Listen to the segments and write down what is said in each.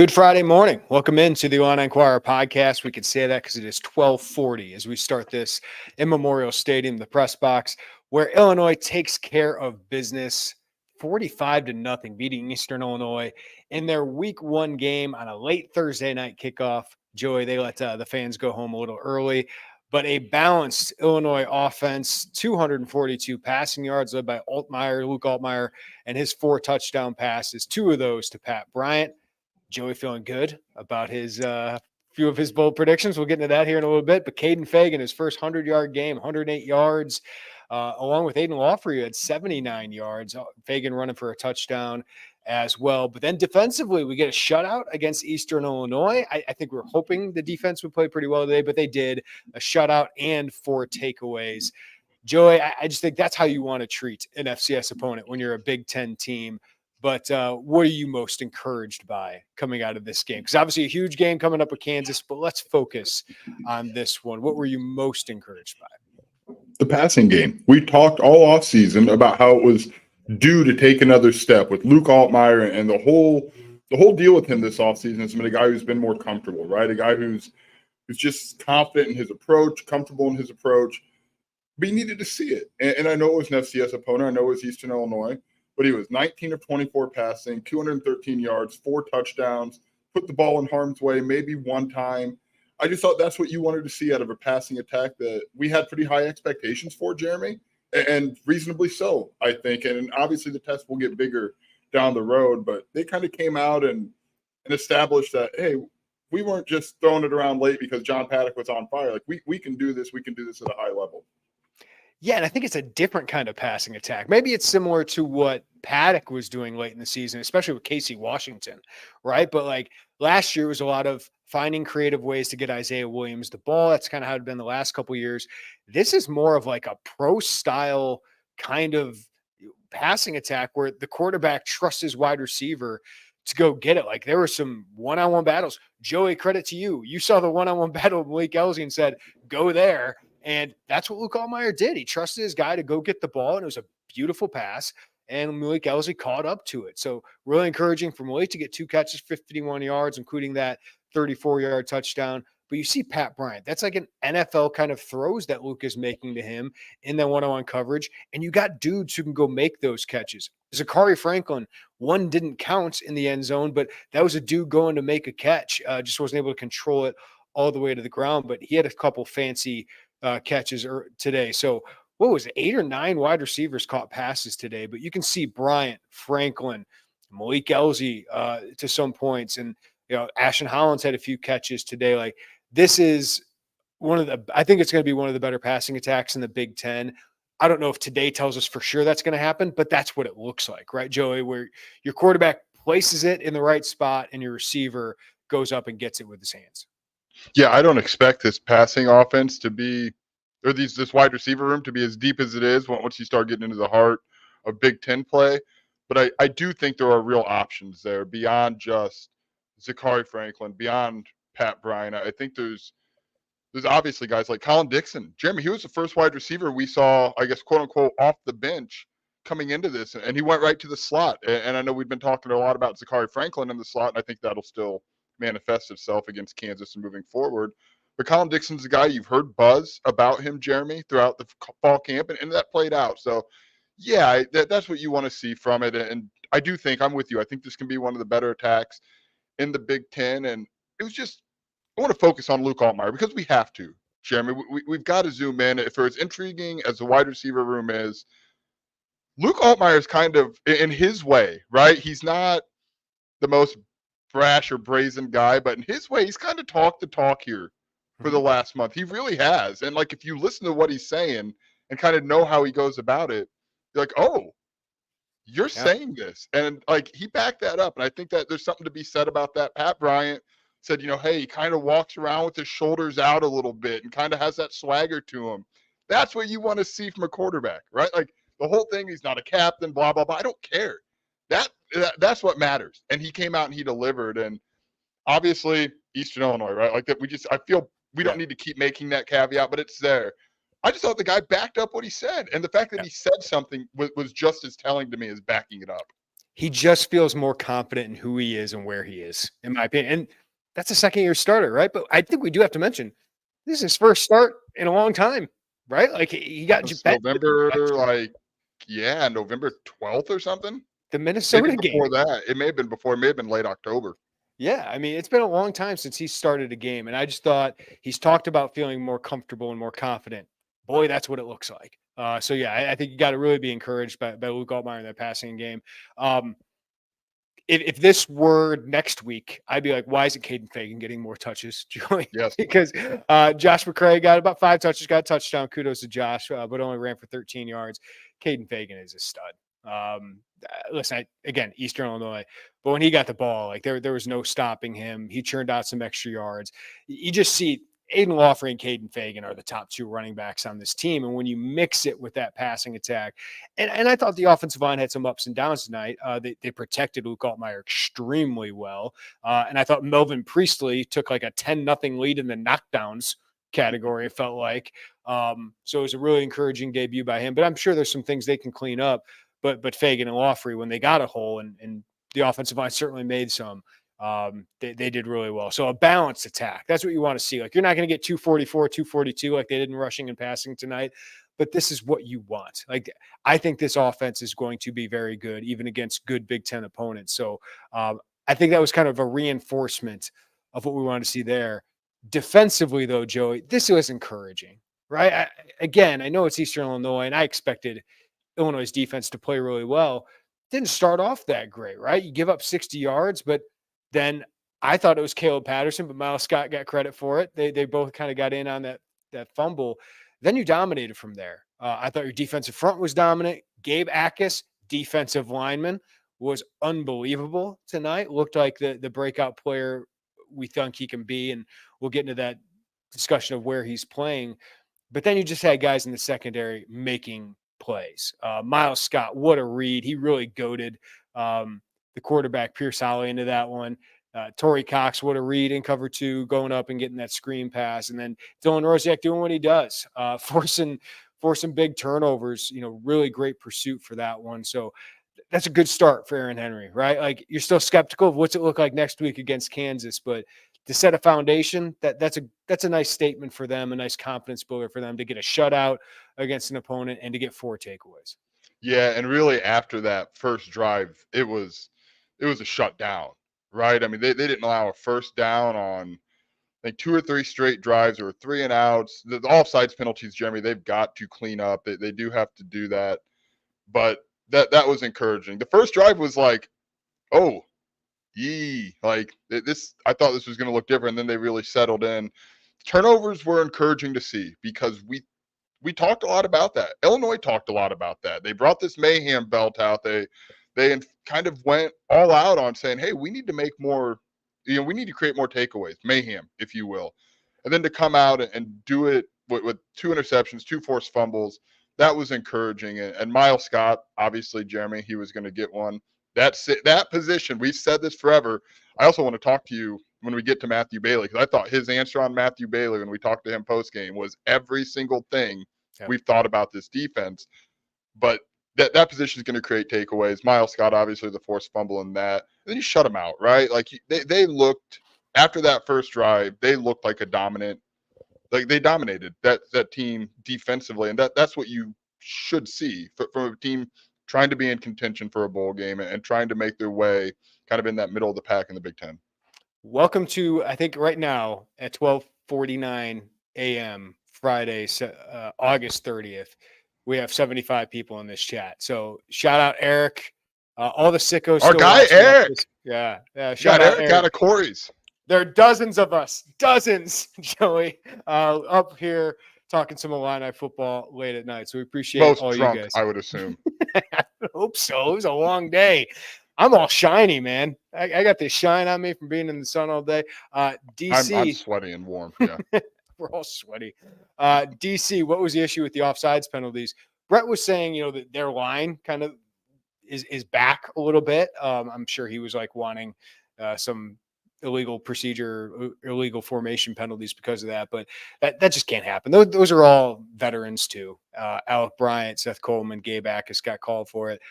Good Friday morning. Welcome into the Illini Inquirer podcast. We can say that because it is 12:40 as we start this in Memorial Stadium, the press box, where Illinois takes care of business 45-0, beating Eastern Illinois in their week one game on a late Thursday night kickoff. Joey, they let the fans go home a little early, but a balanced Illinois offense, 242 passing yards led by Luke Altmaier, and his 4 touchdown passes, 2 of those to Pat Bryant. Joey feeling good about his few of his bold predictions. We'll get into that here in a little bit. But Caden Fagan, his first 100-yard game, 108 yards, along with Aiden Lawfrey, who had 79 yards. Fagan running for a touchdown as well. But then defensively, we get a shutout against Eastern Illinois. I think we're hoping the defense would play pretty well today, but they did a shutout and 4 takeaways. Joey, I just think that's how you want to treat an FCS opponent when you're a Big Ten team. But what are you most encouraged by coming out of this game? Because obviously a huge game coming up with Kansas, but let's focus on this one. What were you most encouraged by? The passing game. We talked all offseason about how it was due to take another step with Luke Altmaier, and the whole deal with him this offseason has been a guy who's been more comfortable, right? A guy who's just confident in his approach, comfortable in his approach. But he needed to see it. And I know it was an FCS opponent. I know it was Eastern Illinois. But he was 19 of 24 passing, 213 yards, 4 touchdowns, put the ball in harm's way maybe one time. I just thought that's what you wanted to see out of a passing attack that we had pretty high expectations for, Jeremy, and reasonably so, I think. And obviously the test will get bigger down the road, but they kind of came out and established that, hey, we weren't just throwing it around late because John Paddock was on fire. Like, we can do this. We can do this at a high level. Yeah, and I think it's a different kind of passing attack. Maybe it's similar to what Paddock was doing late in the season, especially with Casey Washington, right? But like last year was a lot of finding creative ways to get Isaiah Williams the ball. That's kind of how it's been the last couple of years. This is more of like a pro-style kind of passing attack where the quarterback trusts his wide receiver to go get it. Like there were some one-on-one battles. Joey, credit to you. You saw the one-on-one battle with Malik Elsie and said, go there. And that's what Luke Altmaier did. He trusted his guy to go get the ball, and it was a beautiful pass, and Malik Elsie caught up to it. So really encouraging for Malik to get 2 catches, 51 yards, including that 34-yard touchdown. But you see Pat Bryant. That's like an NFL kind of throws that Luke is making to him in that one-on-one coverage, and you got dudes who can go make those catches. Zachary Franklin, one didn't count in the end zone, but that was a dude going to make a catch. Just wasn't able to control it all the way to the ground, but he had a couple fancy catches today. So what was it? 8 or 9 wide receivers caught passes today, but you can see Bryant, Franklin, Malik Elsie to some points. And, Ashton Hollins had a few catches today. Like this is I think it's going to be one of the better passing attacks in the Big Ten. I don't know if today tells us for sure that's going to happen, but that's what it looks like, right, Joey, where your quarterback places it in the right spot and your receiver goes up and gets it with his hands. Yeah, I don't expect this passing offense to be, or this wide receiver room to be as deep as it is once you start getting into the heart of Big Ten play. But I do think there are real options there beyond just Zachary Franklin, beyond Pat Bryant. I think there's obviously guys like Colin Dixon. Jeremy, he was the first wide receiver we saw, I guess, quote unquote, off the bench coming into this, and he went right to the slot. And I know we've been talking a lot about Zachary Franklin in the slot, and I think that'll still manifest itself against Kansas and moving forward. But Colin Dixon's a guy you've heard buzz about him, Jeremy, throughout the fall camp, and that played out. So, yeah, that's what you want to see from it. And I do think I'm with you. I think this can be one of the better attacks in the Big Ten. And it was just, I want to focus on Luke Altmaier because we have to, Jeremy. We've got to zoom in. For as intriguing as the wide receiver room is, Luke Altmaier is kind of in his way, right? He's not the most brash or brazen guy, but in his way, he's kind of talked the talk here for the last month. He really has. And like, if you listen to what he's saying and kind of know how he goes about it, you're like, oh, you're saying this. And like, he backed that up. And I think that there's something to be said about that. Pat Bryant said, hey, he kind of walks around with his shoulders out a little bit and kind of has that swagger to him. That's what you want to see from a quarterback, right? Like the whole thing, he's not a captain, blah, blah, blah. I don't care. That's what matters. And he came out and he delivered. And obviously Eastern Illinois, right? Like that, I feel we don't need to keep making that caveat, but it's there. I just thought the guy backed up what he said. And the fact that he said something was just as telling to me as backing it up. he just feels more confident in who he is and where he is, in my opinion. And that's a second-year starter, right? But I think we do have to mention this is his first start in a long time, right? Like he got It's benched November, like, yeah, November 12th or something. the Maybe Minnesota game. before that. It may have been before. It may have been late October. Yeah, I mean, it's been a long time since he started a game, and I just thought he's talked about feeling more comfortable and more confident. Boy, that's what it looks like. So yeah, I think you got to really be encouraged by Luke Altmaier in that passing game. If this were next week, I'd be like, why isn't Caden Fagan getting more touches, Joey? Yes. Because Josh McCray got about 5 touches, got a touchdown. Kudos to Josh, but only ran for 13 yards. Caden Fagan is a stud. Listen, again, Eastern Illinois, but when he got the ball, like there was no stopping him. He churned out some extra yards. You just see Aiden Lawfrey and Caden Fagan are the top 2 running backs on this team. And when you mix it with that passing attack, and I thought the offensive line had some ups and downs tonight. They protected Luke Altmaier extremely well. And I thought Melvin Priestley took like a 10-0 lead in the knockdowns category, it felt like. So it was a really encouraging debut by him. But I'm sure there's some things they can clean up. But Fagan and Lawfrey, when they got a hole, and the offensive line certainly made some, they did really well. So a balanced attack, that's what you want to see. Like, you're not going to get 244, 242 like they did in rushing and passing tonight, but this is what you want. Like, I think this offense is going to be very good, even against good Big Ten opponents. So I think that was kind of a reinforcement of what we wanted to see there. Defensively, though, Joey, this was encouraging, right? I know it's Eastern Illinois, and I expected Illinois' defense to play really well. Didn't start off that great, right? You give up 60 yards, but then I thought it was Caleb Patterson, but Miles Scott got credit for it. They both kind of got in on that fumble. Then you dominated from there. I thought your defensive front was dominant. Gabe Akis, defensive lineman, was unbelievable tonight. Looked like the breakout player we think he can be, and we'll get into that discussion of where he's playing. But then you just had guys in the secondary making plays. Miles Scott, what a read. He really goaded the quarterback, Pierce Holly, into that one. Torrey Cox, what a read in cover 2, going up and getting that screen pass. And then Dylan Rosiak doing what he does, forcing big turnovers, really great pursuit for that one. So that's a good start for Aaron Henry, right? Like, you're still skeptical of what's it look like next week against Kansas, but to set a foundation, that's a nice statement for them, a nice confidence builder for them to get a shutout against an opponent and to get 4 takeaways. Yeah, and really after that first drive, it was a shutdown, right? I mean, they didn't allow a first down on, I think, 2 or 3 straight drives or 3 and outs. The offsides penalties, Jeremy, they've got to clean up. They do have to do that. But that was encouraging. The first drive was like, oh, like this. I thought this was going to look different. And then they really settled in. Turnovers were encouraging to see because we talked a lot about that. Illinois talked a lot about that. They brought this mayhem belt out. They kind of went all out on saying, hey, we need to make more, we need to create more takeaways, mayhem, if you will. And then to come out and do it with 2 interceptions, 2 forced fumbles, that was encouraging. And Miles Scott, obviously, Jeremy, he was going to get one. That position, we've said this forever. I also want to talk to you when we get to Matthew Bailey, because I thought his answer on Matthew Bailey when we talked to him post-game was every single thing we've thought about this defense. But that position is going to create takeaways. Miles Scott, obviously, the forced fumble in that. And then you shut them out, right? Like, they looked, after that first drive, they looked like they dominated that team defensively. And that's what you should see from a team trying to be in contention for a bowl game and trying to make their way kind of in that middle of the pack in the Big Ten. Welcome to, I think right now at 12:49 a.m. Friday, August 30th, we have 75 people in this chat. So shout out Eric, all the sickos. Our guy Eric. Yeah. Shout out Eric out of Corey's. There are dozens of us, Joey, up here talking some Illini football late at night. So we appreciate most all drunk, you guys. I would assume. I hope so. It was a long day. I'm all shiny, man. I got this shine on me from being in the sun all day. DC. I'm sweaty and warm. Yeah. We're all sweaty. DC, what was the issue with the offsides penalties? Brett was saying, that their line kind of is back a little bit. I'm sure he was like wanting some illegal procedure, illegal formation penalties because of that, but that just can't happen. Those are all veterans too. Alec Bryant, Seth Coleman, Gabe Akis got called for it.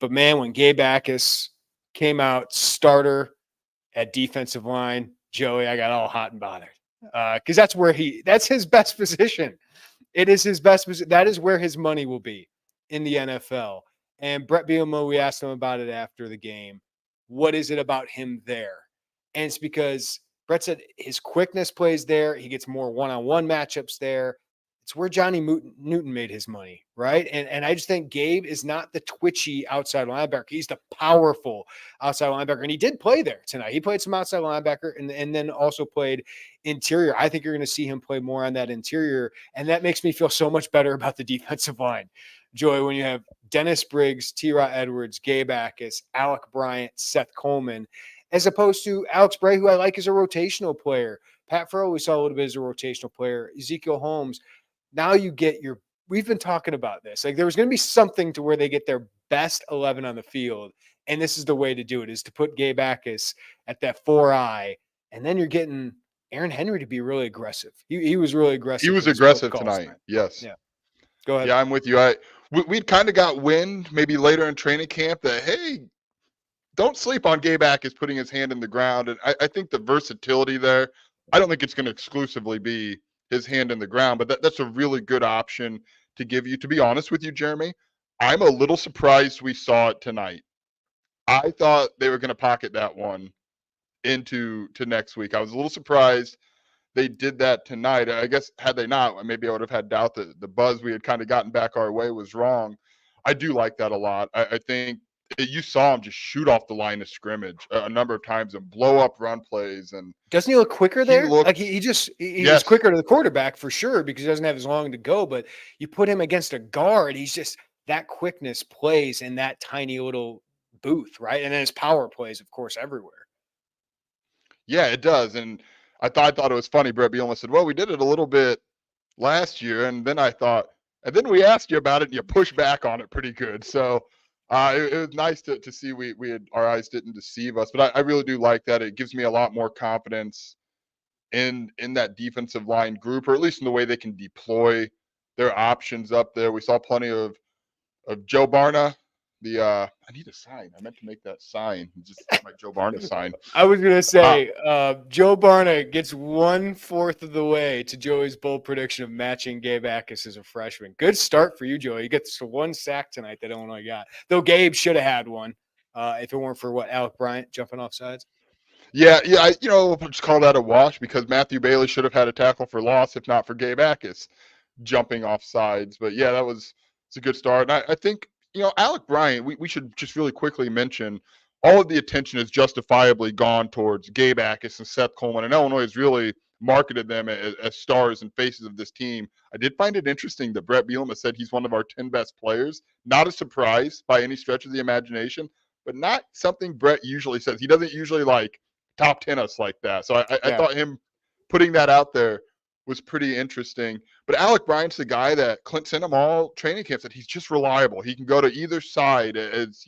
But man, when Gabe Akis came out starter at defensive line, Joey, I got all hot and bothered because that's his best position. It is his best position. That is where his money will be in the NFL. And Brett Bielema, we asked him about it after the game. What is it about him there? And it's because Brett said his quickness plays there. He gets more one-on-one matchups there. It's where Johnny Newton made his money, right? And I just think Gabe is not the twitchy outside linebacker. He's the powerful outside linebacker. And he did play there tonight. He played some outside linebacker and then also played interior. I think you're going to see him play more on that interior. And that makes me feel so much better about the defensive line. Joy, when you have Dennis Briggs, T-Rod Edwards, Gabe Akis, Alec Bryant, Seth Coleman, as opposed to Alex Bray, who I like as a rotational player. Pat Farrell, we saw a little bit as a rotational player. Ezekiel Holmes. Now you get we've been talking about this. Like there was going to be something to where they get their best 11 on the field. And this is the way to do it, is to put Gabe Akis at that 4-eye. And then you're getting Aaron Henry to be really aggressive. He was really aggressive. He was aggressive tonight. Yes. Yeah. Go ahead. Yeah, I'm with you. We'd kind of got wind maybe later in training camp that, hey, don't sleep on Gabe Akis putting his hand in the ground. And I think the versatility there, I don't think it's going to exclusively be his hand in the ground, but that's a really good option to give you. To be honest with you, Jeremy, I'm a little surprised we saw it tonight. I thought they were going to pocket that one into next week. I was a little surprised they did that tonight. I guess had they not, maybe I would have had doubt that the buzz we had kind of gotten back our way was wrong. I do like that a lot. I think you saw him just shoot off the line of scrimmage a number of times and blow up run plays. And doesn't he look quicker there? Like he's yes. quicker to the quarterback for sure because he doesn't have as long to go. But you put him against a guard, he's just that quickness plays in that tiny little booth, right? And then his power plays, of course, everywhere. Yeah, it does. And I thought it was funny. Brett Bielema said, well, we did it a little bit last year. And then and then we asked you about it and you pushed back on it pretty good. So it was nice to see we had, our eyes didn't deceive us. But I really do like that. It gives me a lot more confidence in that defensive line group, or at least in the way they can deploy their options up there. We saw plenty of Joe Barna. I need a sign. I meant to make that sign. Just my Joe Barna sign. I was going to say Joe Barna gets 1/4 of the way to Joey's bold prediction of matching Gabe Akis as a freshman. Good start for you, Joey. He gets one sack tonight that Illinois got. Though Gabe should have had one if it weren't for Alec Bryant jumping off sides. Yeah. I'll just call that a wash because Matthew Bailey should have had a tackle for loss if not for Gabe Akis jumping off sides. But yeah, it's a good start. And I think, Alec Bryant, we should just really quickly mention all of the attention has justifiably gone towards Gabe Akis and Seth Coleman. And Illinois has really marketed them as stars and faces of this team. I did find it interesting that Brett Bielema said he's one of our 10 best players. Not a surprise by any stretch of the imagination, but not something Brett usually says. He doesn't usually like top 10 us like that. So I thought him putting that out there was pretty interesting. But Alec Bryant's the guy that Clint sent him all training camps that he's just reliable. He can go to either side as,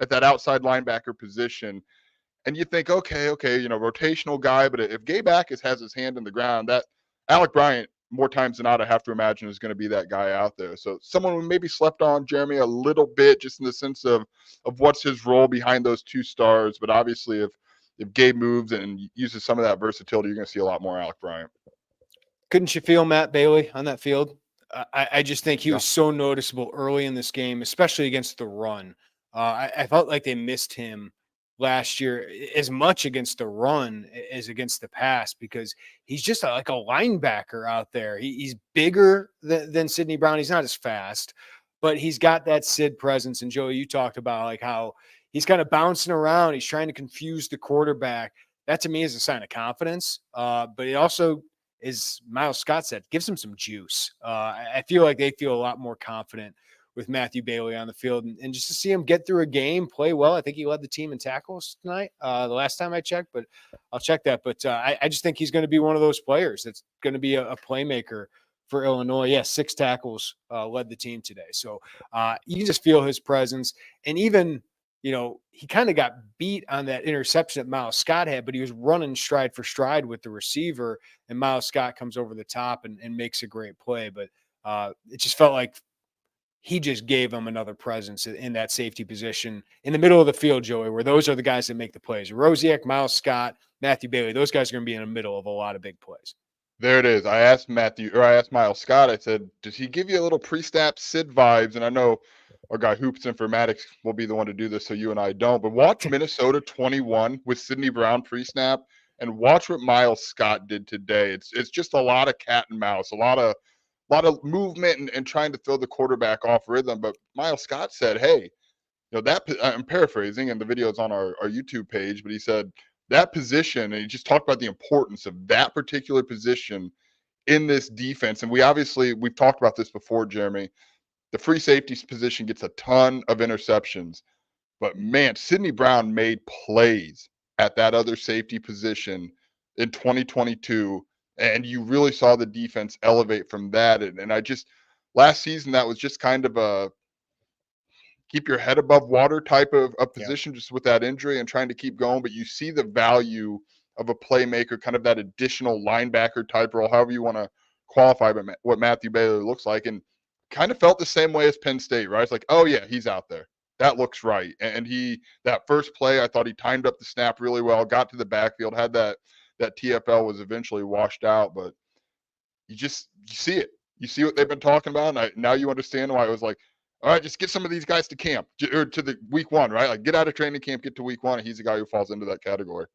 at that outside linebacker position. And you think, okay, rotational guy. But if Gabe Akis has his hand in the ground, that Alec Bryant, more times than not, I have to imagine is going to be that guy out there. So someone who maybe slept on Jeremy a little bit, just in the sense of what's his role behind those two stars. But obviously, if Gabe moves and uses some of that versatility, you're going to see a lot more Alec Bryant. Couldn't you feel Matt Bailey on that field? I just think he was so noticeable early in this game, especially against the run. I felt like they missed him last year as much against the run as against the pass because he's just like a linebacker out there. He's bigger than Sidney Brown. He's not as fast, but he's got that Sid presence. And Joey, you talked about like how he's kind of bouncing around. He's trying to confuse the quarterback. That to me is a sign of confidence. But it also, as Miles Scott said, gives them some juice. I feel like they feel a lot more confident with Matthew Bailey on the field. And just to see him get through a game, play well. I think he led the team in tackles tonight, the last time I checked, but I'll check that. But I just think he's going to be one of those players that's going to be a playmaker for Illinois. Yeah, 6 tackles led the team today. So you can just feel his presence. And even, he kind of got beat on that interception that Miles Scott had, but he was running stride for stride with the receiver, and Miles Scott comes over the top and makes a great play. But it just felt like he just gave them another presence in that safety position in the middle of the field, Joey, where those are the guys that make the plays. Rosiak, Miles Scott, Matthew Bailey, those guys are going to be in the middle of a lot of big plays. There it is. I asked Miles Scott, I said, does he give you a little pre-snap Sid vibes? And I know our guy Hoops Informatics will be the one to do this, so you and I don't. But watch Minnesota 21 with Sidney Brown pre-snap and watch what Miles Scott did today. It's just a lot of cat and mouse, a lot of movement and trying to throw the quarterback off rhythm. But Miles Scott said, hey, that I'm paraphrasing, and the video is on our YouTube page, but he said that position, and he just talked about the importance of that particular position in this defense. And we've talked about this before, Jeremy. The free safety position gets a ton of interceptions, but man, Sidney Brown made plays at that other safety position in 2022, and you really saw the defense elevate from that. And I just last season that was just kind of a keep your head above water type of a position, just with that injury and trying to keep going. But you see the value of a playmaker, kind of that additional linebacker type role, however you want to qualify what Matthew Bailey looks like. And kind of felt the same way as Penn State, right? It's like, oh yeah, he's out there. That looks right. And that first play, I thought he timed up the snap really well, got to the backfield, had that TFL was eventually washed out. But you see it. You see what they've been talking about. And now you understand why it was like, all right, just get some of these guys to camp or to the week one, right? Like get out of training camp, get to week one. And he's the guy who falls into that category.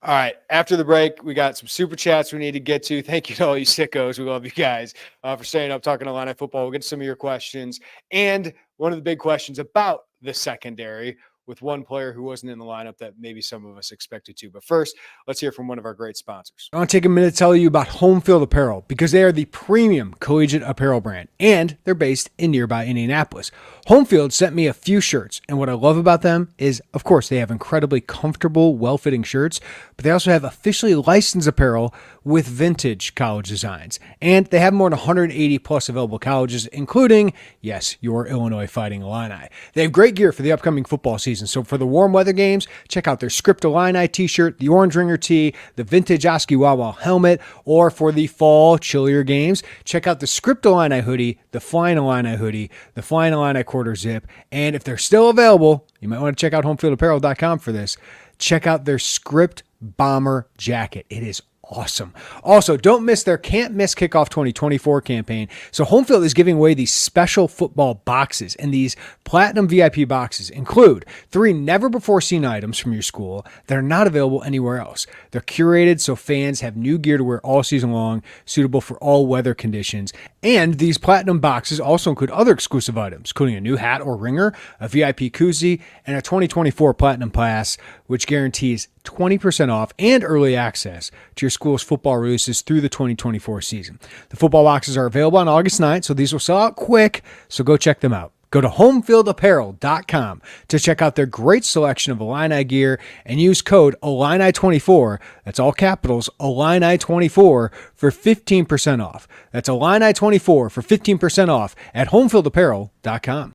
All right. After the break, we got some super chats we need to get to. Thank you to all you sickos. We love you guys for staying up talking Illini football. We'll get to some of your questions. And one of the big questions about the secondary with one player who wasn't in the lineup that maybe some of us expected to. But first, let's hear from one of our great sponsors. I want to take a minute to tell you about Homefield Apparel because they are the premium collegiate apparel brand and they're based in nearby Indianapolis. Homefield sent me a few shirts, and what I love about them is, of course, they have incredibly comfortable, well-fitting shirts, but they also have officially licensed apparel with vintage college designs. And they have more than 180 plus available colleges, including, yes, your Illinois Fighting Illini. They have great gear for the upcoming football season. So for the warm weather games, check out their Script Illini t-shirt, the Orange Ringer tee, the vintage Oski Wawa helmet, or for the fall chillier games, check out the Script Illini hoodie, the Flying Illini hoodie, the Flying Illini quarter zip, and if they're still available, you might want to check out homefieldapparel.com for this. Check out their Script Bomber jacket. It is awesome. Also, don't miss their Can't Miss Kickoff 2024 campaign. So Homefield is giving away these special football boxes, and these platinum VIP boxes include 3 never-before-seen items from your school that are not available anywhere else. They're curated so fans have new gear to wear all season long, suitable for all weather conditions. And these platinum boxes also include other exclusive items, including a new hat or ringer, a VIP koozie, and a 2024 Platinum Pass, which guarantees 20% off and early access to your school's football releases through the 2024 season. The football boxes are available on August 9th, so these will sell out quick, so go check them out. Go to homefieldapparel.com to check out their great selection of Illini gear and use code Illini24, that's all capitals, Illini24, for 15% off. That's Illini24 for 15% off at homefieldapparel.com.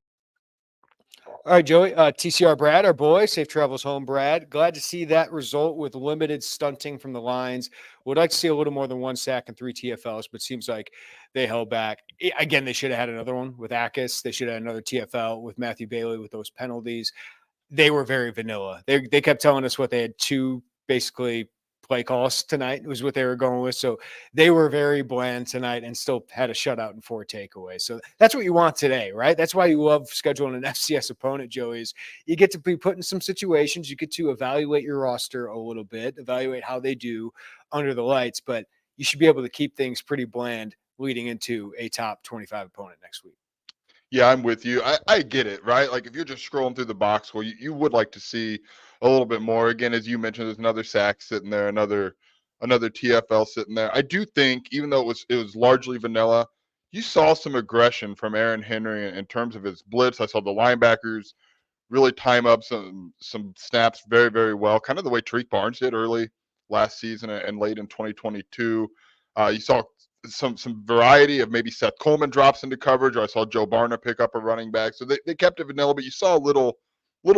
All right, Joey, TCR Brad, our boy, safe travels home, Brad. Glad to see that result with limited stunting from the Lions. Would like to see a little more than 1 sack and 3 TFLs, but seems like they held back. Again, they should have had another one with Akis. They should have had another TFL with Matthew Bailey with those penalties. They were very vanilla. They kept telling us what they had 2 basically play calls tonight was what they were going with. So they were very bland tonight and still had a shutout and 4 takeaways. So that's what you want today, right? That's why you love scheduling an FCS opponent, Joey, is you get to be put in some situations. You get to evaluate your roster a little bit, evaluate how they do under the lights, but you should be able to keep things pretty bland leading into a top 25 opponent next week. Yeah, I'm with you. I get it, right? Like if you're just scrolling through the box score, you would like to see a little bit more. Again, as you mentioned, there's another sack sitting there, another TFL sitting there. I do think, even though it was largely vanilla, you saw some aggression from Aaron Henry in terms of his blitz. I saw the linebackers really time up some snaps very, very well, kind of the way Tariq Barnes did early last season and late in 2022. You saw some variety of maybe Seth Coleman drops into coverage, or I saw Joe Barna pick up a running back. So they kept it vanilla, but you saw a little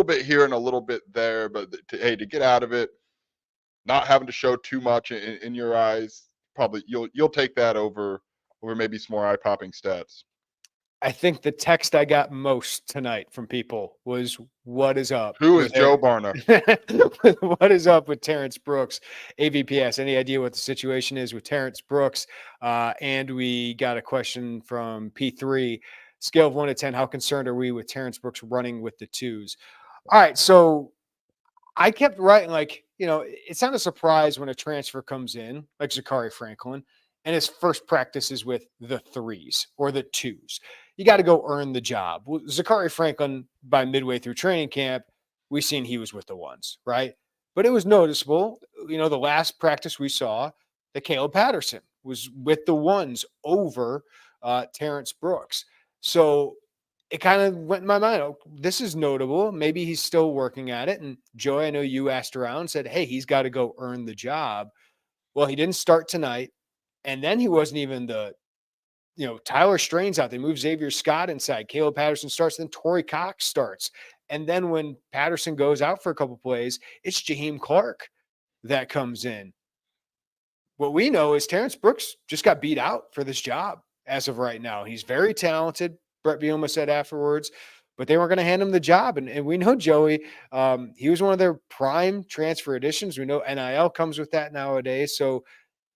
bit here and a little bit there. But to get out of it, not having to show too much in your eyes, probably you'll take that over maybe some more eye popping stats. I think the text I got most tonight from people was, "What is up Who is with Joe Barna? what is up with Terrence Brooks?" AVPS. Any idea what the situation is with Terrence Brooks? And we got a question from P3. Scale of 1 to 10, how concerned are we with Terrence Brooks running with the twos? All right, so I kept writing, like, it's not a surprise when a transfer comes in, like Zachary Franklin, and his first practice is with the threes or the twos. You got to go earn the job. Well, Zachary Franklin, by midway through training camp, we seen he was with the ones, right? But it was noticeable, the last practice we saw that Caleb Patterson was with the ones over Terrence Brooks. So it kind of went in my mind. Oh, this is notable. Maybe he's still working at it. And Joey, I know you asked around, said, "Hey, he's got to go earn the job." Well, he didn't start tonight. And then he wasn't even Tyler Strain's out. They moved Xavier Scott inside. Caleb Patterson starts. Then Torrey Cox starts. And then when Patterson goes out for a couple plays, it's Jaheim Clark that comes in. What we know is Terrence Brooks just got beat out for this job as of right now. He's very talented. Brett Bielema said afterwards, but they weren't going to hand him the job. And we know Joey, he was one of their prime transfer additions. We know NIL comes with that nowadays. So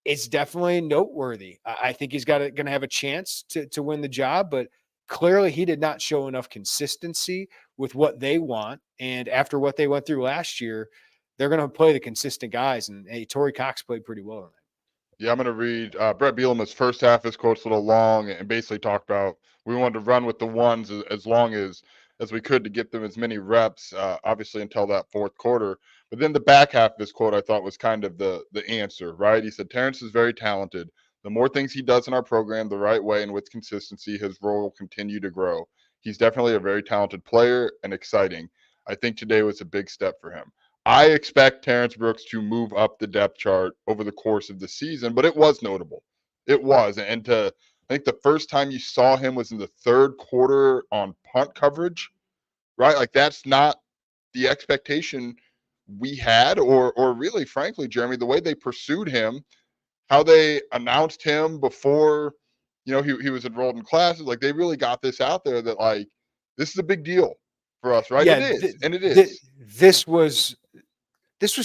it's definitely noteworthy. I think he's going to have a chance to win the job, but clearly he did not show enough consistency with what they want. And after what they went through last year, they're going to play the consistent guys. And hey, Torrey Cox played pretty well tonight. Yeah, I'm going to read Brett Bielema's first half. His quote's a little long and basically talked about we wanted to run with the ones as long as we could to get them as many reps, obviously until that fourth quarter. But then the back half of his quote I thought was kind of the answer, right? He said, Terrence is very talented. The more things he does in our program the right way and with consistency, his role will continue to grow. He's definitely a very talented player and exciting. I think today was a big step for him. I expect Terrence Brooks to move up the depth chart over the course of the season, but it was notable. It was. And I think the first time you saw him was in the third quarter on punt coverage, right? Like that's not the expectation we had, or really, frankly, Jeremy, the way they pursued him, how they announced him before, he was enrolled in classes. Like they really got this out there that like this is a big deal for us, right? Yeah, It is, and it is. this was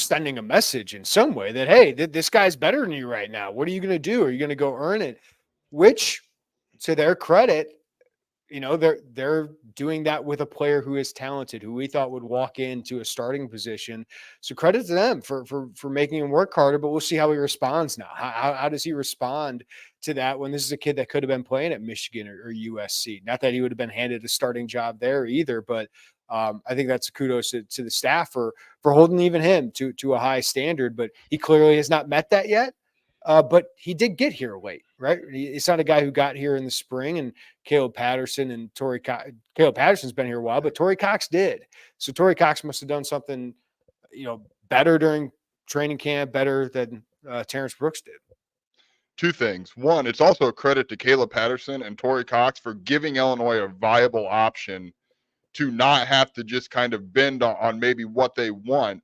sending a message in some way that, hey, this guy's better than you right now. What are you going to do? Are you going to go earn it? Which, to their credit, they're doing that with a player who is talented, who we thought would walk into a starting position. So credit to them for making him work harder. But we'll see how he responds now. How does he respond to that when this is a kid that could have been playing at Michigan or USC? Not that he would have been handed a starting job there either, but I think that's a kudos to the staff for holding even him to a high standard. But he clearly has not met that yet. But he did get here late, right? He's not a guy who got here in the spring, and Caleb Patterson and Caleb Patterson's been here a while, but Torrey Cox did. So Torrey Cox must have done something, better during training camp, better than Terrence Brooks did. Two things. One, it's also a credit to Caleb Patterson and Torrey Cox for giving Illinois a viable option to not have to just kind of bend on maybe what they want.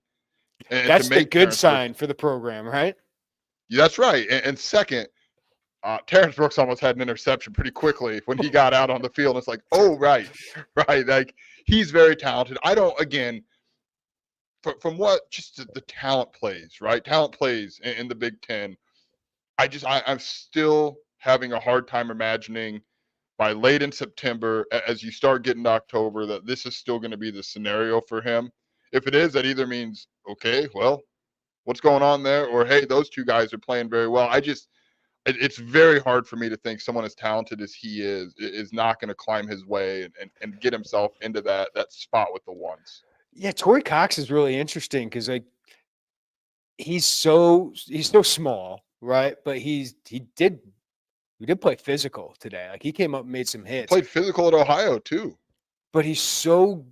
And That's to the make good Terrence sign Brooks, for the program, right? that's right. And second, Terrence Brooks almost had an interception pretty quickly when he got out on the field. It's like, oh, right. Like he's very talented. I don't, again, from what just the talent plays, right? Talent plays in the Big Ten. I'm still having a hard time imagining by late in September, as you start getting to October, that this is still going to be the scenario for him. If it is, that either means, okay, well, what's going on there? Or, hey, those two guys are playing very well. It's very hard for me to think someone as talented as he is not going to climb his way and get himself into that spot with the ones. Yeah, Torrey Cox is really interesting because he's so small, right? But he did play physical today. Like he came up and made some hits. Played physical at Ohio too. But he's so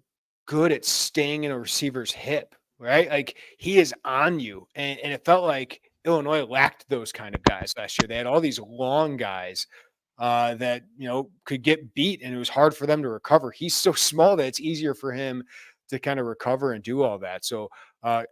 good at staying in a receiver's hip, right? Like he is on you. And it felt like Illinois lacked those kind of guys last year. They had all these long guys that, could get beat and it was hard for them to recover. He's so small that it's easier for him to kind of recover and do all that. So I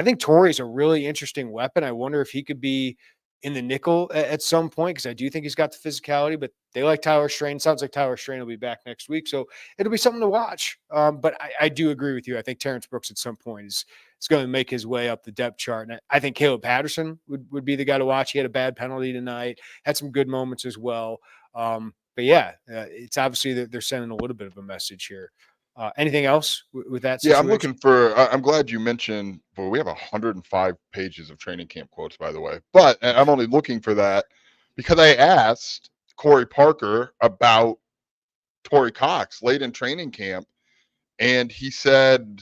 think Torrey's a really interesting weapon. I wonder if he could be in the nickel at some point, because I do think he's got the physicality, but they like Tyler Strain. Sounds like Tyler Strain will be back next week. So it'll be something to watch. But I do agree with you. I think Terrence Brooks at some point is going to make his way up the depth chart. And I think Caleb Patterson would be the guy to watch. He had a bad penalty tonight, had some good moments as well. But yeah, it's obviously that they're sending a little bit of a message here. Anything else with that situation? Yeah, I'm looking for. I'm glad you mentioned. Well, we have 105 pages of training camp quotes, by the way. But I'm only looking for that because I asked Corey Parker about Torrey Cox late in training camp, and he said,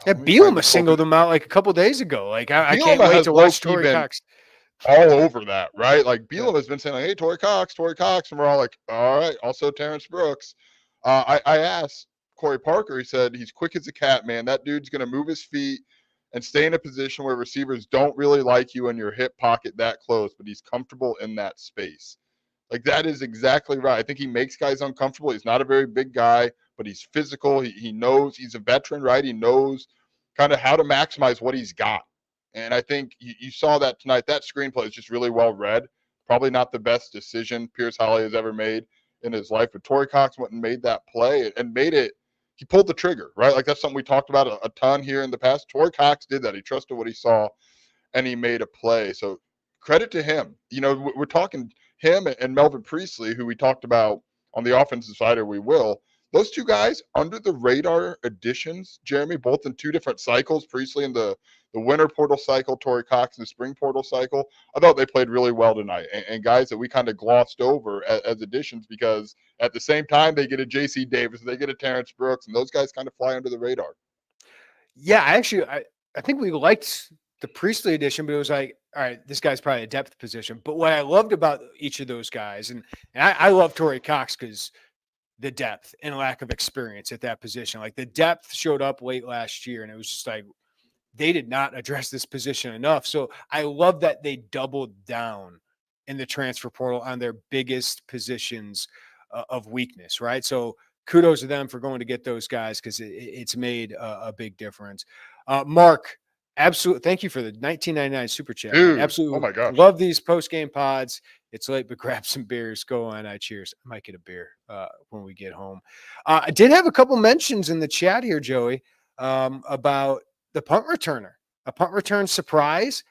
Yeah, Bielema singled him out like a couple days ago. Like I can't wait to watch Torrey Cox. All over that, right? Like Bielema has been saying, like, "Hey, Torrey Cox," and we're all like, "All right." Also, Terrence Brooks. I asked Corey Parker. He said he's quick as a cat, man. That dude's going to move his feet and stay in a position where receivers don't really like you in your hip pocket that close, but he's comfortable in that space. Like that is exactly right. I think he makes guys uncomfortable. He's not a very big guy, but he's physical. He knows he's a veteran, right? He knows kind of how to maximize what he's got. And I think you saw that tonight. That screenplay is just really well read. Probably not the best decision Pierce Holly has ever made in his life, but Torrey Cox went and made that play and made it. He pulled the trigger, right? Like that's something we talked about a ton here in the past. Torrey Cox did that. He trusted what he saw, and he made a play. So credit to him. You know, we're talking him and Melvin Priestley, who we talked about on the offensive side, or we will. Those two guys under the radar additions, Jeremy, both in two different cycles, Priestley in the winter portal cycle, Torrey Cox in the spring portal cycle. I thought they played really well tonight, and guys that we kind of glossed over as additions because at the same time they get a J.C. Davis, they get a Terrence Brooks, and those guys kind of fly under the radar. Yeah, I think we liked the Priestley edition, but it was like, all right, this guy's probably a depth position. But what I loved about each of those guys, and I love Torrey Cox because the depth and lack of experience at that position. Like the depth showed up late last year, and it was just like they did not address this position enough. So I love that they doubled down in the transfer portal on their biggest positions of weakness, right? So kudos to them for going to get those guys because it's made a big difference. Mark, absolutely. Thank you for the 1999 super chat. Dude, absolutely. Oh my gosh. Love these post-game pods. It's late, but grab some beers. Go on. Cheers. I might get a beer when we get home. I did have a couple mentions in the chat here, Joey, about the punt returner. A punt return surprise.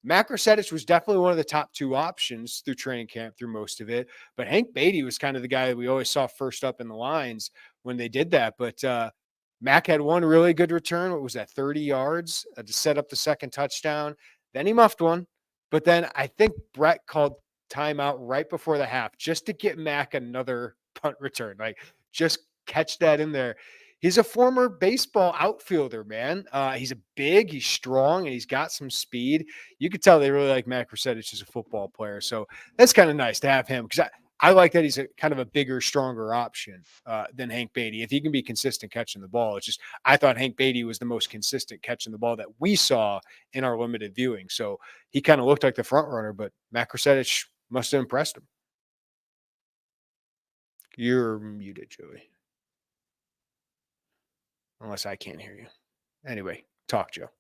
Mac Rosetich was definitely one of the top two options through training camp through most of it. But Hank Beatty was kind of the guy that we always saw first up in the lines when they did that. But Mac had one really good return. What was that, 30 yards to set up the second touchdown? Then he muffed one. But then I think Brett called timeout right before the half just to get Mac another punt return. Like, just catch that in there. He's a former baseball outfielder, man. He's he's strong, and he's got some speed. You could tell they really like Mac Rosetich as a football player. So that's kind of nice to have him because I like that he's a kind of a bigger, stronger option than Hank Beatty. If he can be consistent catching the ball, it's just I thought Hank Beatty was the most consistent catching the ball that we saw in our limited viewing. So he kind of looked like the front runner, but Mac Rosetich must have impressed him. You're muted, Joey. Unless I can't hear you. Anyway, talk, Joe.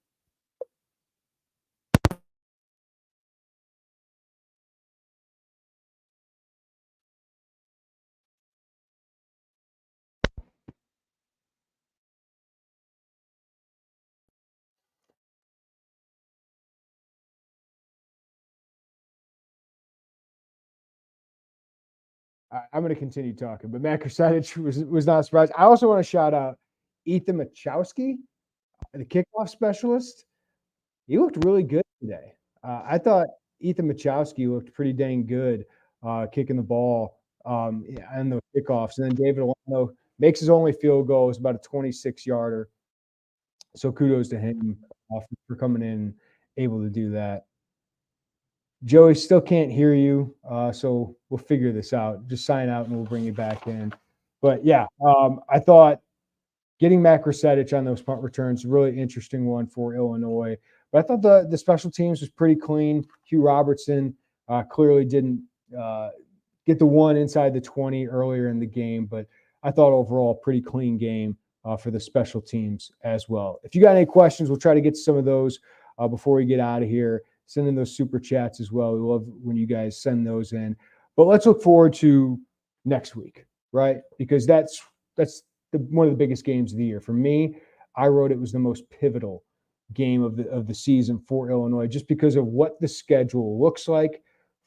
I'm going to continue talking, but Matt Krasavich was not surprised. I also want to shout out Ethan Machowski, the kickoff specialist. He looked really good today. I thought Ethan Machowski looked pretty dang good kicking the ball and those kickoffs. And then David Alano makes his only field goal. It's about a 26-yarder. So kudos to him for coming in able to do that. Joey, still can't hear you, so we'll figure this out. Just sign out and we'll bring you back in. But, yeah, I thought getting Mac Rosetich on those punt returns, really interesting one for Illinois. But I thought the special teams was pretty clean. Hugh Robertson clearly didn't get the one inside the 20 earlier in the game, but I thought overall pretty clean game for the special teams as well. If you got any questions, we'll try to get to some of those before we get out of here. Send in those super chats as well. We love when you guys send those in. But let's look forward to next week, right? Because that's one of the biggest games of the year. For me, I wrote it was the most pivotal game of the season for Illinois, just because of what the schedule looks like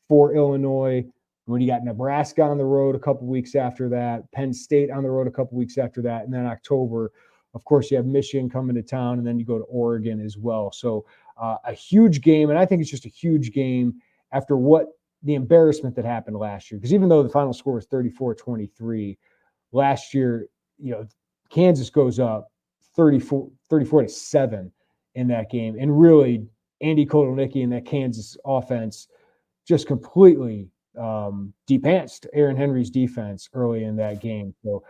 for Illinois. When you got Nebraska on the road a couple weeks after that, Penn State on the road a couple weeks after that, and then October, of course, you have Michigan coming to town, and then you go to Oregon as well. So a huge game, and I think it's just a huge game after what the embarrassment that happened last year. Because even though the final score was 34-23, last year, Kansas goes up 34-7 in that game, and really Andy Kotelnicki and that Kansas offense just completely depantsed Aaron Henry's defense early in that game. So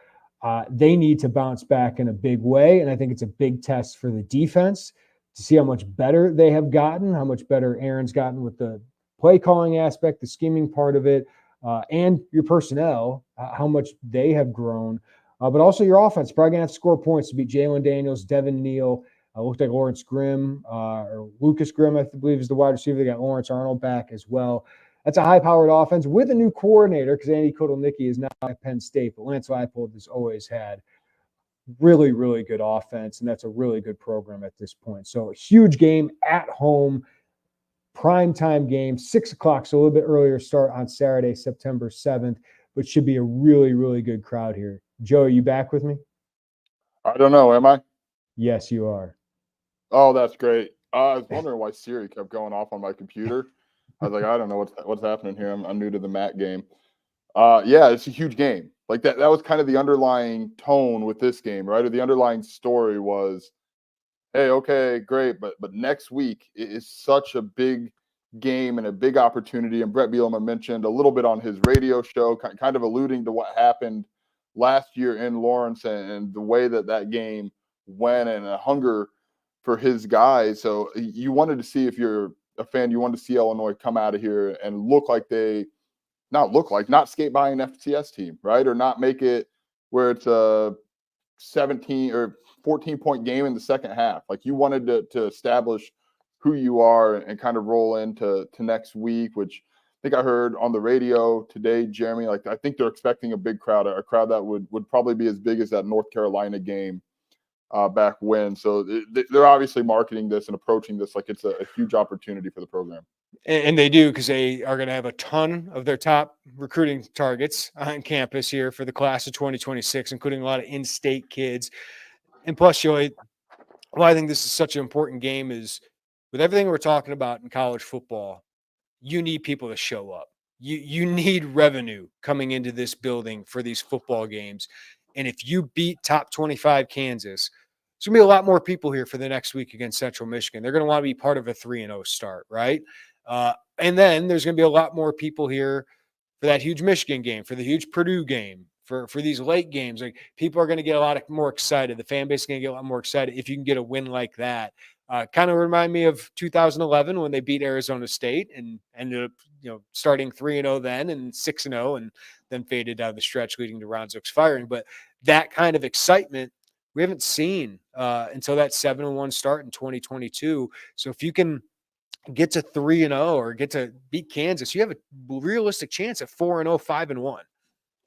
they need to bounce back in a big way, and I think it's a big test for the defense to see how much better they have gotten, how much better Aaron's gotten with the play calling aspect, the scheming part of it, and your personnel, how much they have grown. But also your offense, probably going to have to score points to beat Jalen Daniels, Devin Neal. Looked like Lawrence Grimm, or Lucas Grimm, I believe, is the wide receiver. They got Lawrence Arnold back as well. That's a high-powered offense with a new coordinator, because Andy Kotelnicki is now at Penn State, but Lance Leipold has always had really, really good offense, and that's a really good program at this point. So a huge game at home, primetime game, 6 o'clock, so a little bit earlier start on Saturday, September 7th, but should be a really, really good crowd here. Joe, are you back with me? I don't know. Am I? Yes, you are. Oh, that's great. I was wondering why Siri kept going off on my computer. I was like, I don't know what's happening here. I'm new to the Mac game. Yeah, it's a huge game. Like that was kind of the underlying tone with this game, right? Or the underlying story was, hey, okay, great, but next week is such a big game and a big opportunity. And Brett Bielema mentioned a little bit on his radio show, kind of alluding to what happened last year in Lawrence and the way that game went, and a hunger for his guys. So you wanted to see, if you're a fan, you wanted to see Illinois come out of here and not skate by an FCS team, right? Or not make it where it's a 17 or 14-point game in the second half. Like, you wanted to establish who you are and kind of roll into next week, which I think I heard on the radio today, Jeremy, like, I think they're expecting a big crowd, a crowd that would probably be as big as that North Carolina game back when. So they're obviously marketing this and approaching this like it's a huge opportunity for the program. And they do, because they are going to have a ton of their top recruiting targets on campus here for the class of 2026, including a lot of in-state kids. And plus, Joey, why I think this is such an important game is, with everything we're talking about in college football, you need people to show up. You need revenue coming into this building for these football games. And if you beat top 25 Kansas, there's going to be a lot more people here for the next week against Central Michigan. They're going to want to be part of a 3-0 start, right? And then there's going to be a lot more people here for that huge Michigan game, for the huge Purdue game, for these late games. Like, people are going to get a lot more excited. The fan base is going to get a lot more excited if you can get a win like that. Kind of remind me of 2011 when they beat Arizona State and ended up, starting 3-0 then and 6-0, and then faded down the stretch, leading to Ron Zook's firing. But that kind of excitement we haven't seen until that 7-1 start in 2022. So if you can get to 3-0 or get to beat Kansas, you have a realistic chance at 4-0, 5-1.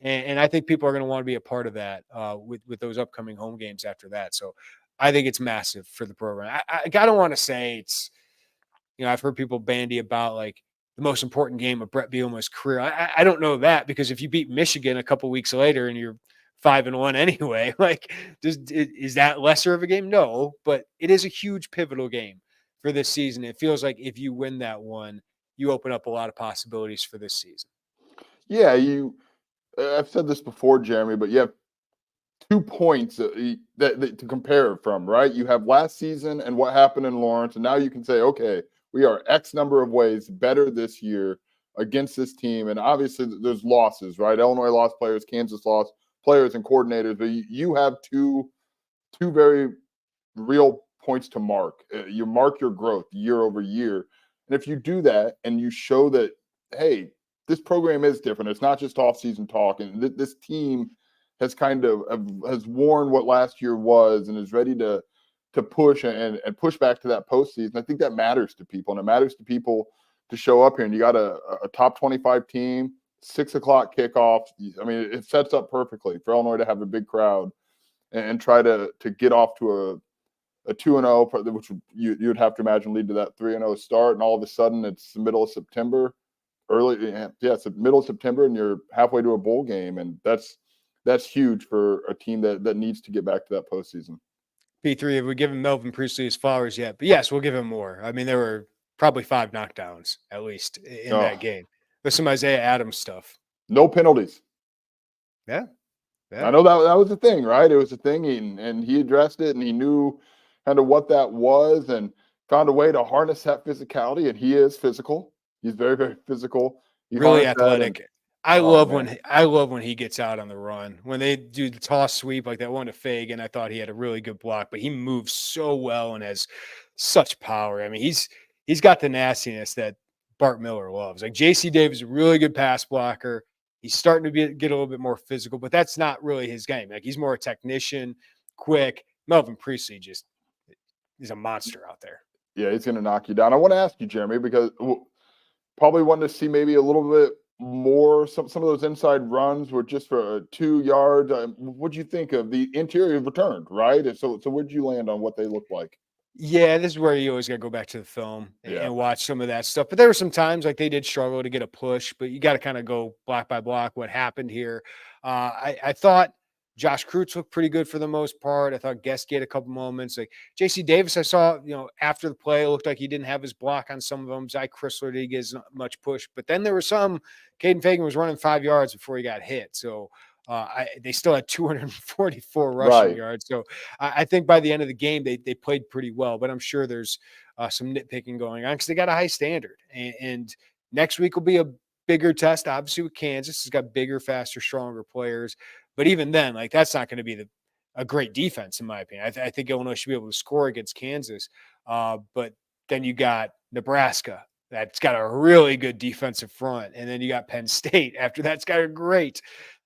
And I think people are going to want to be a part of that with those upcoming home games after that. So I think it's massive for the program. I don't want to say it's, I've heard people bandy about like the most important game of Brett Bielema's career. I don't know that, because if you beat Michigan a couple weeks later and you're 5-1 anyway, like, is that lesser of a game? No, but it is a huge pivotal game for this season. It feels like if you win that one, you open up a lot of possibilities for this season. Yeah, I've said this before, Jeremy, but you have 2 points that to compare it from, right? You have last season and what happened in Lawrence, and now you can say, okay, we are X number of ways better this year against this team. And obviously there's losses, right? Illinois lost players, Kansas lost players and coordinators, but you have two very real points to mark. You mark your growth year over year. And if you do that and you show that, hey, this program is different, it's not just off-season talk, and this team has kind of has worn what last year was and is ready to to push and push back to that postseason. I think that matters to people, and it matters to people to show up here. And you got a top 25 team, 6 o'clock kickoff. I mean, it sets up perfectly for Illinois to have a big crowd and try to get off to a 2-0, which you'd have to imagine lead to that 3-0 start. And all of a sudden, it's the middle of September, it's the middle of September, and you're halfway to a bowl game, and that's huge for a team that needs to get back to that postseason. P3, have we given Melvin Priestley his flowers yet? But yes, we'll give him more. I mean, there were probably 5 knockdowns at least in that game. There's some Isaiah Adams stuff. No penalties. Yeah. I know that was the thing, right? It was a thing, and he addressed it, and he knew kind of what that was, and found a way to harness that physicality. And he is physical. He's very, very physical. Really athletic. I love when he gets out on the run. When they do the toss sweep like that one to Fagan, I thought he had a really good block, but he moves so well and has such power. I mean, he's got the nastiness that Bart Miller loves. Like J.C. Davis is a really good pass blocker. He's starting to get a little bit more physical, but that's not really his game. Like he's more a technician, quick. Melvin Priestley he's a monster out there. Yeah, he's going to knock you down. I want to ask you, Jeremy, because probably wanted to see maybe a little bit more. Some of those inside runs were just for 2 yards. What'd you think of the interior returned, right? And so where'd you land on what they looked like? Yeah, this is where you always got to go back to the film and watch some of that stuff. But there were some times like they did struggle to get a push, but you got to kind of go block by block what happened here. I thought Josh Kreutz looked pretty good for the most part. I thought Geske had a couple moments. Like J.C. Davis, I saw, after the play, it looked like he didn't have his block on some of them. Zy Chrysler didn't get as much push. But then there were some, Caden Fagan was running 5 yards before he got hit. So they still had 244 rushing yards. So I think by the end of the game, they played pretty well. But I'm sure there's some nitpicking going on because they got a high standard. And next week will be a bigger test, obviously, with Kansas. It's got bigger, faster, stronger players. But even then, like that's not going to be a great defense, in my opinion. I think Illinois should be able to score against Kansas. But then you got Nebraska. That's got a really good defensive front. And then you got Penn State. After that's got a great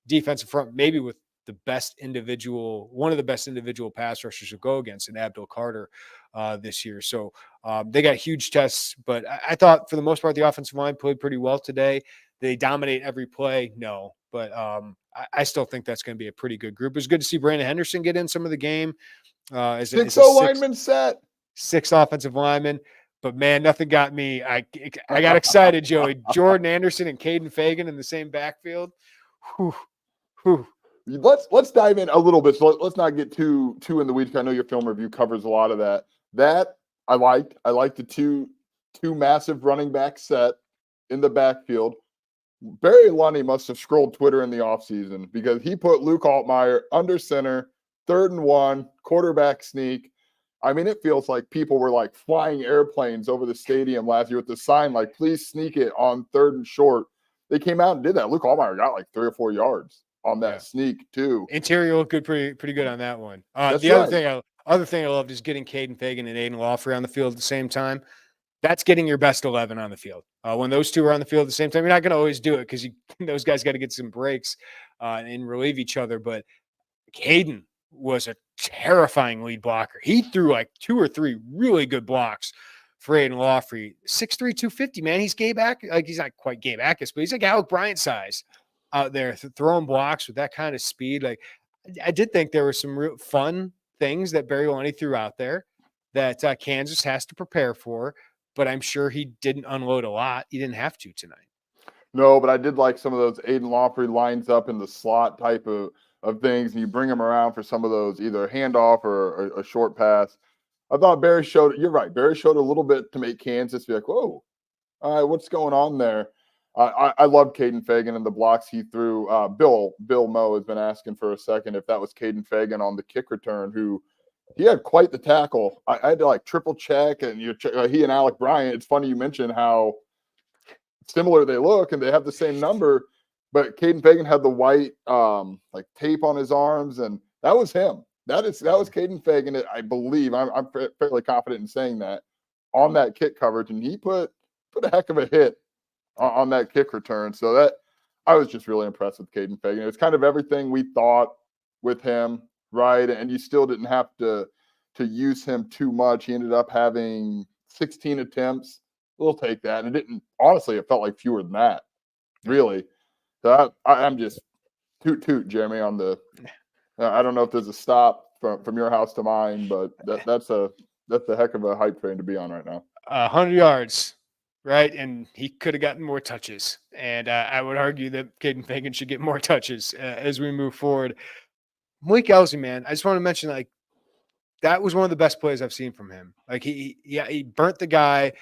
defensive front, maybe with one of the best individual pass rushers to go against in Abdul Carter this year. So they got huge tests, but I thought for the most part, the offensive line played pretty well today. They dominate every play? No, but I still think that's going to be a pretty good group. It was good to see Brandon Henderson get in some of the game. Six lineman set. 6 offensive linemen. But man, nothing got me. I got excited, Joey. Jordan Anderson and Caden Fagan in the same backfield. Whew. Let's dive in a little bit. So let's not get too in the weeds. I know your film review covers a lot of that. That I liked. I liked the two massive running back set in the backfield. Barry Lunny must have scrolled Twitter in the offseason because he put Luke Altmaier under center, 3rd and 1, quarterback sneak. I mean, it feels like people were like flying airplanes over the stadium last year with the sign like, please sneak it on 3rd and short. They came out and did that. Luke Altmaier got like 3 or 4 yards on that sneak too. Interior looked good, pretty good on that one. Other thing I loved is getting Caden Fagan and Aiden Lawfrey on the field at the same time. That's getting your best 11 on the field. When those two are on the field at the same time, you're not going to always do it because those guys got to get some breaks and relieve each other. But Caden was a terrifying lead blocker. He threw like 2 or 3 really good blocks for Aiden Lawfrey. 6'3", 250, man. He's Gabe Ackes. Like he's not quite Gabe Ackes, but he's like Alec Bryant size out there throwing blocks with that kind of speed. Like I did think there were some real fun things that Barry Lunny threw out there that Kansas has to prepare for. But I'm sure he didn't unload a lot. He didn't have to tonight. No, but I did like some of those Aiden Lawfrey lines up in the slot type of things, and you bring him around for some of those, either a handoff or a short pass. I thought Barry showed – you're right. Barry showed a little bit to make Kansas be like, whoa, all right, what's going on there? I love Caden Fagan and the blocks he threw. Bill Moe has been asking for a second if that was Caden Fagan on the kick return, who – he had quite the tackle. I had to like triple check, and he and Alec Bryant. It's funny you mentioned how similar they look, and they have the same number. But Caden Fagan had the white like tape on his arms, and that was him. That was Caden Fagan. I believe I'm fairly confident in saying that on that kick coverage, and he put a heck of a hit on that kick return. So that I was just really impressed with Caden Fagan. It's kind of everything we thought with him. Right, and you still didn't have to to use him too much. He ended up having 16 attempts. We'll take that. And it didn't, honestly, it felt like fewer than that, really. So I'm just toot, Jeremy, on the, I don't know if there's a stop from your house to mine, but that's a heck of a hype train to be on right now. 100 yards, right? And he could have gotten more touches. And I would argue that Caden Fagan should get more touches as we move forward. Malik Elsie, man, I just want to mention, like, that was one of the best plays I've seen from him. Like, he burnt the guy,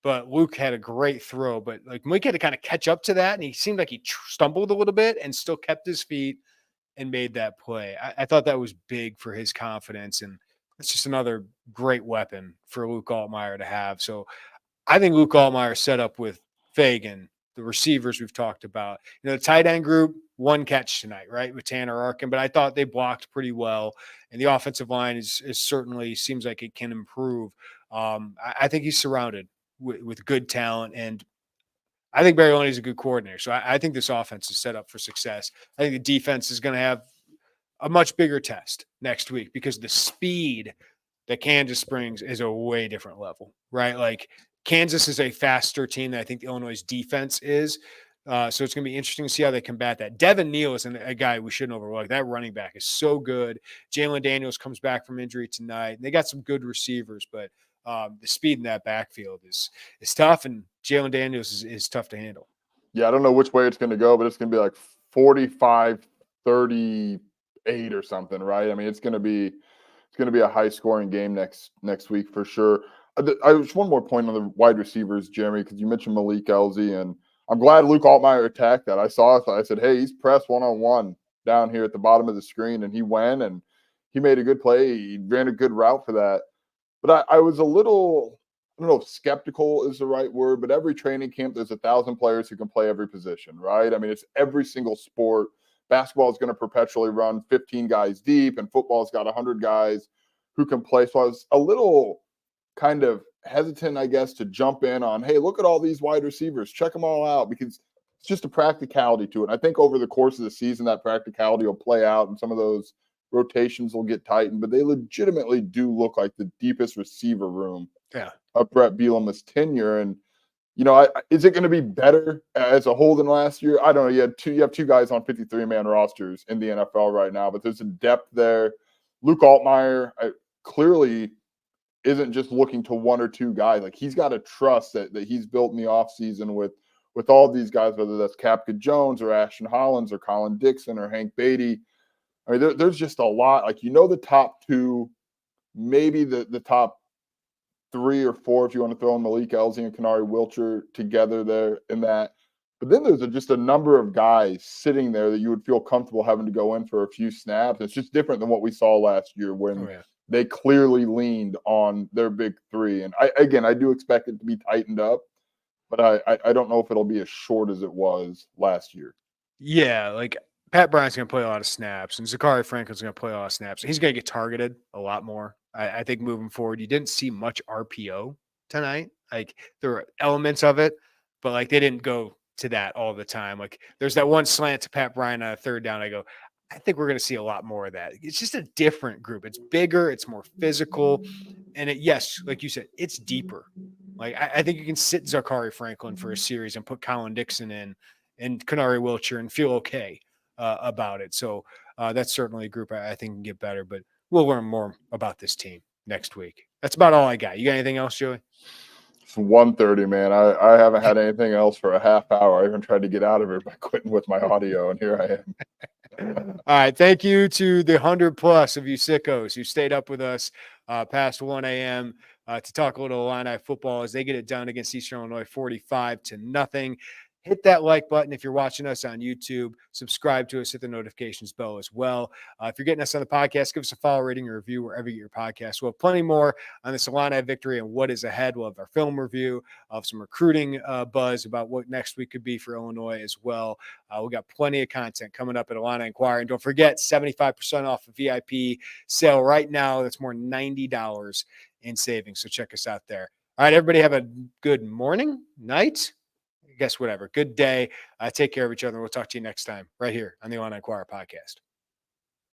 but Luke had a great throw. But, like, Malik had to kind of catch up to that, and he seemed like he stumbled a little bit and still kept his feet and made that play. I thought that was big for his confidence, and it's just another great weapon for Luke Altmaier to have. So I think Luke Altmaier set up with Fagan, the receivers we've talked about. You know, the tight end group, one catch tonight, right, with Tanner Arkin, but I thought they blocked pretty well, and the offensive line is certainly seems like it can improve. I think he's surrounded with good talent, and I think Barry Loney is a good coordinator. So I think this offense is set up for success. I think the defense is going to have a much bigger test next week because the speed that Kansas brings is a way different level, right? Like, Kansas is a faster team than I think the Illinois defense is. So it's going to be interesting to see how they combat that. Devin Neal is a guy we shouldn't overlook. That running back is so good. Jalen Daniels comes back from injury tonight. They got some good receivers, but the speed in that backfield is tough, and Jalen Daniels is tough to handle. Yeah, I don't know which way it's going to go, but it's going to be like 45-38 or something, right? I mean, it's going to be a high-scoring game next week for sure. I just one more point on the wide receivers, Jeremy, because you mentioned Malik Elsie, and I'm glad Luke Altmaier attacked that. I saw it. I said, hey, he's pressed one-on-one down here at the bottom of the screen, and he went, and he made a good play. He ran a good route for that. But I was a little, I don't know if skeptical is the right word, but every training camp, there's 1,000 players who can play every position, right? I mean, it's every single sport. Basketball is going to perpetually run 15 guys deep, and football's got 100 guys who can play. So I was a little kind of hesitant, I guess, to jump in on, hey, look at all these wide receivers, check them all out, because it's just a practicality to it. I think over the course of the season, that practicality will play out, and some of those rotations will get tightened, but they legitimately do look like the deepest receiver room of Brett Bielema's tenure. And, you know, is it going to be better as a whole than last year? I don't know. You have two guys on 53-man rosters in the NFL right now, but there's a depth there. Luke Altmaier clearly isn't just looking to one or two guys. Like, he's got to trust that he's built in the offseason with all these guys, whether that's Kapka Jones or Ashton Hollins or Colin Dixon or Hank Beatty. I mean, there's just a lot. Like, you know, the top two, maybe the top 3 or 4, if you want to throw in Malik Elsie and Kanari Wilcher together there in that. But then there's just a number of guys sitting there that you would feel comfortable having to go in for a few snaps. It's just different than what we saw last year when they clearly leaned on their big three. And I do expect it to be tightened up, but I don't know if it'll be as short as it was last year. Yeah, like, Pat Bryant's going to play a lot of snaps, and Zachary Franklin's going to play a lot of snaps. He's going to get targeted a lot more. I think moving forward, you didn't see much RPO tonight. Like, there were elements of it, but, like, they didn't go to that all the time. Like, there's that one slant to Pat Bryant on a third down. I go, I think we're going to see a lot more of that. It's just a different group. It's bigger. It's more physical. And yes, like you said, it's deeper. Like, I think you can sit Zachary Franklin for a series and put Colin Dixon in and Kanari Wilcher and feel okay about it. So that's certainly a group I think can get better, but we'll learn more about this team next week. That's about all I got. You got anything else, Joey? It's 1:30, man. I haven't had anything else for a half hour. I even tried to get out of it by quitting with my audio, and here I am. All right. Thank you to the 100+ of you sickos who stayed up with us past 1 a.m. To talk a little Illini football as they get it done against Eastern Illinois 45-0. Hit that like button if you're watching us on YouTube. Subscribe to us, hit the notifications bell as well. If you're getting us on the podcast, give us a follow, rating, or review wherever you get your podcast. We'll have plenty more on this Illini victory and what is ahead. We'll have our film review of some recruiting buzz about what next week could be for Illinois as well. We got plenty of content coming up at Illini Inquirer. And don't forget, 75% off a VIP sale right now. That's more than $90 in savings. So check us out there. All right, everybody have a good morning, night, I guess whatever. Good day. Take care of each other. We'll talk to you next time right here on the Illini Inquirer podcast.